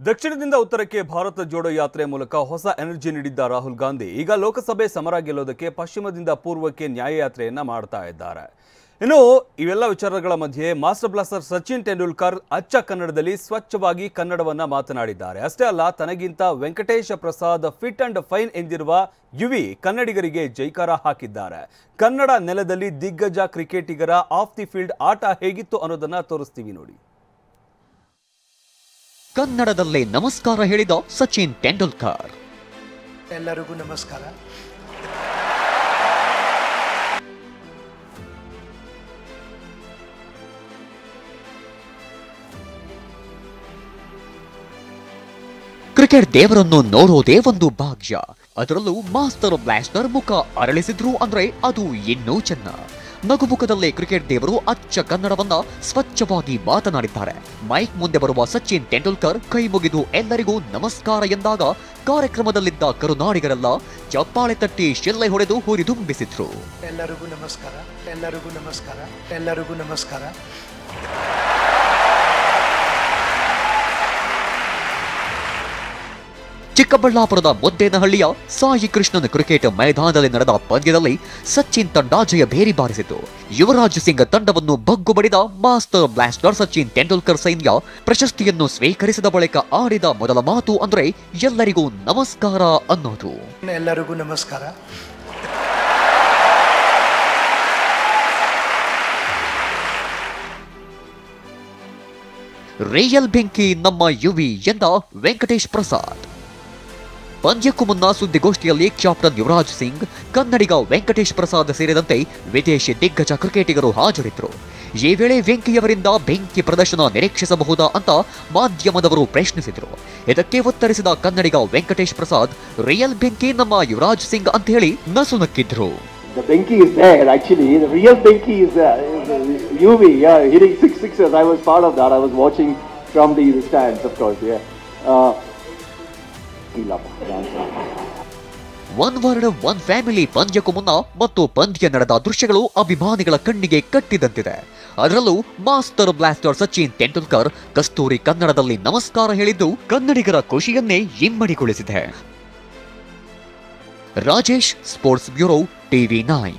ದಕ್ಷಿಣದಿಂದ ಉತ್ತರಕ್ಕೆ ಭಾರತ ಜೋಡೋ ಯಾತ್ರೆ ಮೂಲಕ ಹೊಸ ಎನರ್ಜಿ ನೀಡಿದ್ದ ರಾಹುಲ್ ಗಾಂಧಿ ಈಗ ಲೋಕಸಭೆ ಸಮರ ಗೆಲ್ಲೋದಕ್ಕೆ ಪಶ್ಚಿಮದಿಂದ ಪೂರ್ವಕ್ಕೆ ನ್ಯಾಯಯಾತ್ರೆಯನ್ನ ಮಾಡ್ತಾ ಇದ್ದಾರೆ. ಇನ್ನು ಇವೆಲ್ಲ ವಿಚಾರಗಳ ಮಧ್ಯೆ ಮಾಸ್ಟರ್ ಬ್ಲಾಸ್ಟರ್ ಸಚಿನ್ ತೆಂಡೂಲ್ಕರ್ ಅಚ್ಚ ಕನ್ನಡದಲ್ಲಿ ಸ್ವಚ್ಛವಾಗಿ ಕನ್ನಡವನ್ನ ಮಾತನಾಡಿದ್ದಾರೆ. ಅಷ್ಟೇ ಅಲ್ಲ, ತನಗಿಂತ Venkatesh Prasad fit and fine ಎಂದಿರುವ ಯುವಿ ಕನ್ನಡಿಗರಿಗೆ ಜೈಕಾರ ಹಾಕಿದ್ದಾರೆ. ಕನ್ನಡ ನೆಲದಲ್ಲಿ ದಿಗ್ಗಜ ಕ್ರಿಕೆಟಿಗರ ಆಫ್ ದಿ ಫೀಲ್ಡ್ ಆಟ ಹೇಗಿತ್ತು ಅನ್ನೋದನ್ನ ತೋರಿಸ್ತೀವಿ ನೋಡಿ. ಕನ್ನಡದಲ್ಲೇ ನಮಸ್ಕಾರ ಹೇಳಿದ ಸಚಿನ್ ತೆಂಡೂಲ್ಕರ್. ಎಲ್ಲರಿಗೂ ನಮಸ್ಕಾರ. ಕ್ರಿಕೆಟ್ ದೇವರನ್ನು ನೋಡೋದೇ ಒಂದು ಭಾಗ್ಯ. ಅದರಲ್ಲೂ ಮಾಸ್ಟರ್ ಬ್ಲಾಸ್ಟರ್ ಮುಖ ಅರಳಿಸಿದ್ರು ಅಂದ್ರೆ ಅದು ಇನ್ನೂ ಚೆನ್ನ. ನಗುಮುಖದಲ್ಲೇ ಕ್ರಿಕೆಟ್ ದೇವರು ಅಚ್ಚ ಕನ್ನಡವನ್ನ ಸ್ವಚ್ಛವಾಗಿ ಮಾತನಾಡಿದ್ದಾರೆ. ಮೈಕ್ ಮುಂದೆ ಬರುವ ಸಚಿನ್ ತೆಂಡೂಲ್ಕರ್ ಕೈ ಮುಗಿದು ಎಲ್ಲರಿಗೂ ನಮಸ್ಕಾರ ಎಂದಾಗ ಕಾರ್ಯಕ್ರಮದಲ್ಲಿದ್ದ ಕರುನಾಡಿಗರೆಲ್ಲ ಚಪ್ಪಾಳೆ ತಟ್ಟಿ ಶಿಲ್ಲೆ ಹೊಡೆದು ಹುರಿದುಂಬಿಸಿದ್ರು. ಎಲ್ಲರಿಗೂ ನಮಸ್ಕಾರ, ಎಲ್ಲರಿಗೂ ನಮಸ್ಕಾರ, ಎಲ್ಲರಿಗೂ ನಮಸ್ಕಾರ. ಚಿಕ್ಕಬಳ್ಳಾಪುರದ ಮುದ್ದೇನಹಳ್ಳಿಯ ಸಾಯಿ ಕೃಷ್ಣನ್ ಕ್ರಿಕೆಟ್ ಮೈದಾನದಲ್ಲಿ ನಡೆದ ಪಂದ್ಯದಲ್ಲಿ ಸಚಿನ್ ತಂಡ ಜಯ ಭೇರಿ ಬಾರಿಸಿತು. ಯುವರಾಜ್ ಸಿಂಗ್ ತಂಡವನ್ನು ಬಗ್ಗು ಬಡಿದ ಮಾಸ್ಟರ್ ಬ್ಲಾಸ್ಟರ್ ಸಚಿನ್ ತೆಂಡೂಲ್ಕರ್ ಸೈನ್ಯ ಪ್ರಶಸ್ತಿಯನ್ನು ಸ್ವೀಕರಿಸಿದ ಬಳಿಕ ಆಡಿದ ಮೊದಲ ಮಾತು ಅಂದ್ರೆ ಎಲ್ಲರಿಗೂ ನಮಸ್ಕಾರ ಅನ್ನೋದು. ಎಲ್ಲರಿಗೂ ನಮಸ್ಕಾರ. ರಿಯಲ್ ಬೆಂಕಿ ನಮ್ಮ ಯುವಿ ಎಂದ ವೆಂಕಟೇಶ್ ಪ್ರಸಾದ್. ಪಂದ್ಯಕ್ಕೂ ಮುನ್ನ ಸುದ್ದಿಗೋಷ್ಠಿಯಲ್ಲಿ ಕ್ಯಾಪ್ಟನ್ ಯುವರಾಜ್ ಸಿಂಗ್, ಕನ್ನಡಿಗ ವೆಂಕಟೇಶ್ ಪ್ರಸಾದ್ ಸೇರಿದಂತೆ ವಿದೇಶಿ ದಿಗ್ಗಜ ಕ್ರಿಕೆಟಿಗರು ಹಾಜರಿದ್ದರು. ಈ ವೇಳೆ ವೆಂಕಿಯವರಿಂದ ಬೆಂಕಿ ಪ್ರದರ್ಶನ ನಿರೀಕ್ಷಿಸಬಹುದಾ ಅಂತ ಮಾಧ್ಯಮದವರು ಪ್ರಶ್ನಿಸಿದರು. ಇದಕ್ಕೆ ಉತ್ತರಿಸಿದ ಕನ್ನಡಿಗ ವೆಂಕಟೇಶ್ ಪ್ರಸಾದ್, ರಿಯಲ್ ಬೆಂಕಿ ನಮ್ಮ ಯುವರಾಜ್ ಸಿಂಗ್ ಅಂತ ಹೇಳಿ ನಸು ನಕ್ಕಿದ್ರು. The Benki is there actually. The real Benki is UV, yeah, hitting sixes. I was part of that. I was watching from the stands, of course, yeah. One world one family ಪಂದ್ಯಕ್ಕೂ ಮುನ್ನ ಮತ್ತು ಪಂದ್ಯ ನಡೆದ ದೃಶ್ಯಗಳು ಅಭಿಮಾನಿಗಳ ಕಣ್ಣಿಗೆ ಕಟ್ಟಿದಂತಿದೆ. ಅದರಲ್ಲೂ ಮಾಸ್ಟರ್ ಬ್ಲಾಸ್ಟರ್ ಸಚಿನ್ ತೆಂಡೂಲ್ಕರ್ ಕಸ್ತೂರಿ ಕನ್ನಡದಲ್ಲಿ ನಮಸ್ಕಾರ ಹೇಳಿದ್ದು ಕನ್ನಡಿಗರ ಖುಷಿಯನ್ನೇ ಇಮ್ಮಡಿಗೊಳಿಸಿದೆ. Rajesh, sports bureau, TV9.